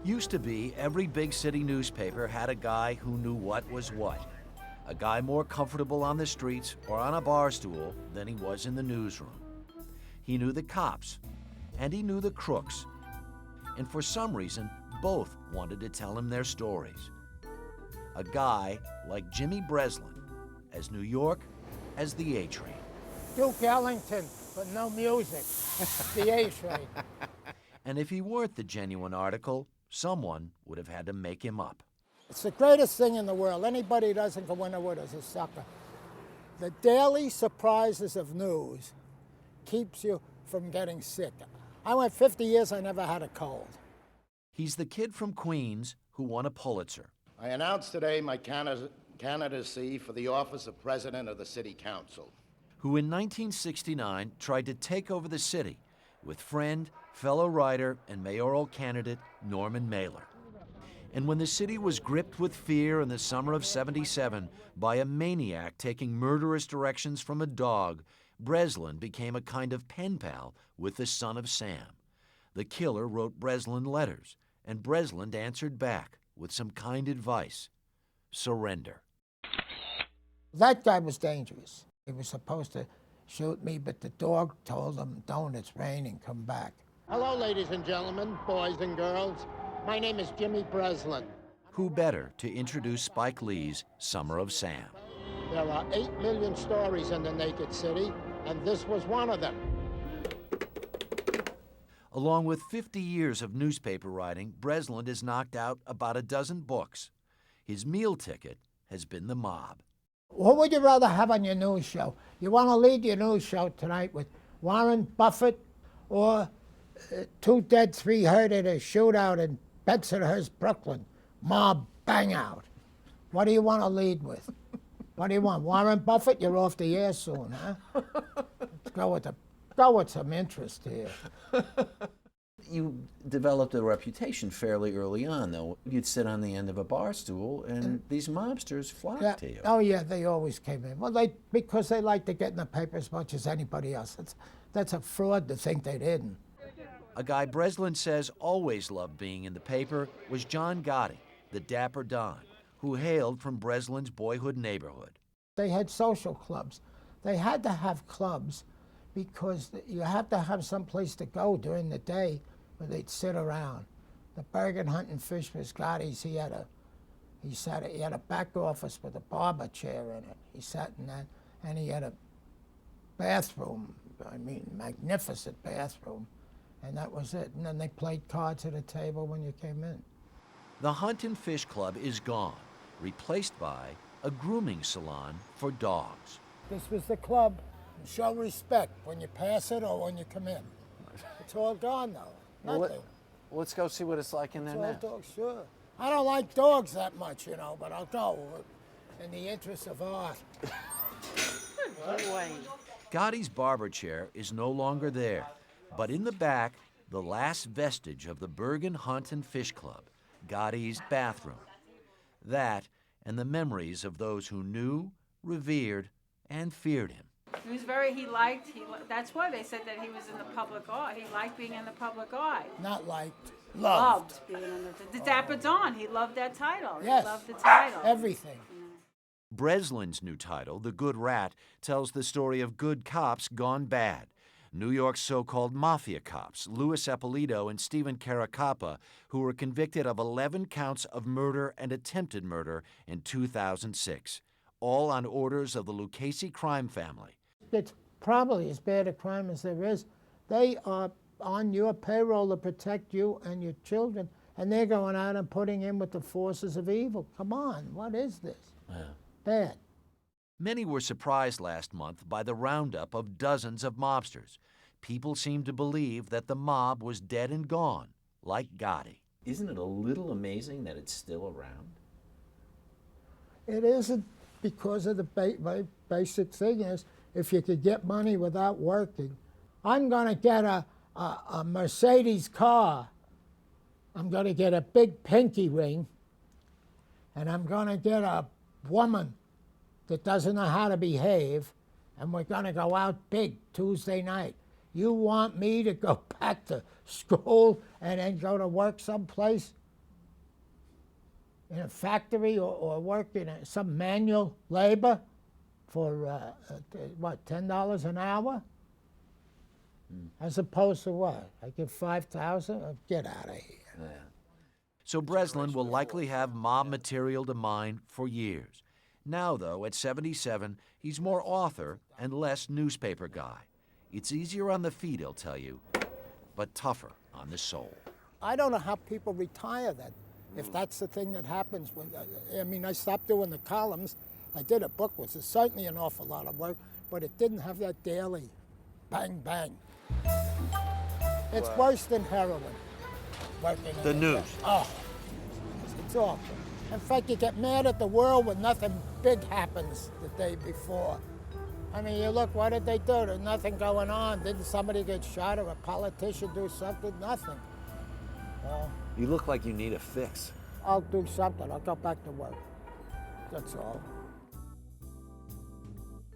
Used to be, every big city newspaper had a guy who knew what was what. A guy more comfortable on the streets or on a bar stool than he was in the newsroom. He knew the cops, and he knew the crooks. And for some reason, both wanted to tell him their stories. A guy like Jimmy Breslin, as New York as the A Train. Duke Ellington, but no music. The A Train. And if he weren't the genuine article, someone would have had to make him up. It's the greatest thing in the world. Anybody who doesn't go into it is a sucker. The daily surprises of news keeps you from getting sick. I went 50 years, I never had a cold. He's the kid from Queens who won a Pulitzer. I announce today my candidacy for the office of President of the City Council. Who in 1969 tried to take over the city with friend, fellow writer, and mayoral candidate Norman Mailer. And when the city was gripped with fear in the summer of '77 by a maniac taking murderous directions from a dog, Breslin became a kind of pen pal with the son of Sam. The killer wrote Breslin letters, and Breslin answered back with some kind advice: surrender. That guy was dangerous. He was supposed to shoot me, but the dog told him, "Don't, it's raining, come back." Hello, ladies and gentlemen, boys and girls. My name is Jimmy Breslin. Who better to introduce Spike Lee's Summer of Sam? There are 8 million stories in the naked city, and this was one of them. Along with 50 years of newspaper writing, Breslin has knocked out about a dozen books. His meal ticket has been the mob. What would you rather have on your news show? You want to lead your news show tonight with Warren Buffett or 2 dead, 3 hurt at a shootout in Bensonhurst, Brooklyn? Mob bang out. What do you want to lead with? What do you want? Warren Buffett? You're off the air soon, huh? Let's go with some interest here. You developed a reputation fairly early on, though. You'd sit on the end of a bar stool, and these mobsters flocked to you. Oh, yeah, they always came in. Well, because they like to get in the paper as much as anybody else. That's a fraud to think they didn't. A guy Breslin says always loved being in the paper was John Gotti, the dapper Don, who hailed from Breslin's boyhood neighborhood. They had social clubs. They had to have clubs because you had to have some place to go during the day where they'd sit around. The Bergen Hunt and Fish was Gotti's. He had a back office with a barber chair in it. He sat in that, and he had a bathroom, magnificent bathroom, and that was it. And then they played cards at a table when you came in. The Hunt and Fish Club is gone, replaced by a grooming salon for dogs. This was the club. Show respect when you pass it or when you come in. It's all gone now. Nothing. Let's go see what it's like in there now. It's all dogs, sure. I don't like dogs that much, but I'll go in the interest of art. Gotti's barber chair is no longer there, but in the back, the last vestige of the Bergen Hunt and Fish Club, Gotti's bathroom. That and the memories of those who knew, revered, and feared him. That's why they said that he was in the public eye. He liked being in the public eye. Not liked, Loved being in the Dapper Don. He loved that title. Yes. He loved the title. Everything. Breslin's new title, The Good Rat, tells the story of good cops gone bad. New York's so-called mafia cops, Louis Eppolito and Stephen Caracappa, who were convicted of 11 counts of murder and attempted murder in 2006, all on orders of the Lucchese crime family. It's probably as bad a crime as there is. They are on your payroll to protect you and your children, and they're going out and putting in with the forces of evil. Come on, what is this? Yeah. Bad. Many were surprised last month by the roundup of dozens of mobsters. People seemed to believe that the mob was dead and gone, like Gotti. Isn't it a little amazing that it's still around? It isn't, because of the basic thing is, if you could get money without working, I'm going to get a Mercedes car. I'm going to get a big pinky ring, and I'm going to get a woman that doesn't know how to behave, and we're going to go out big Tuesday night. You want me to go back to school and then go to work someplace? in a factory or work in some manual labor for, what, $10 an hour? As opposed to what? I get 5,000? Get out of here. Yeah. So Breslin will likely have mob material to mine for years. Now, though, at 77, he's more author and less newspaper guy. It's easier on the feet, he'll tell you, but tougher on the soul. I don't know how people retire then, if that's the thing that happens. I mean, I stopped doing the columns. I did a book, which is certainly an awful lot of work, but it didn't have that daily bang, bang. It's worse than heroin. Working in The news. Oh, it's awful. In fact, you get mad at the world when nothing big happens the day before. I mean, you look, what did they do? There's nothing going on. Didn't somebody get shot or a politician do something? Nothing. You look like you need a fix. I'll do something. I'll go back to work. That's all.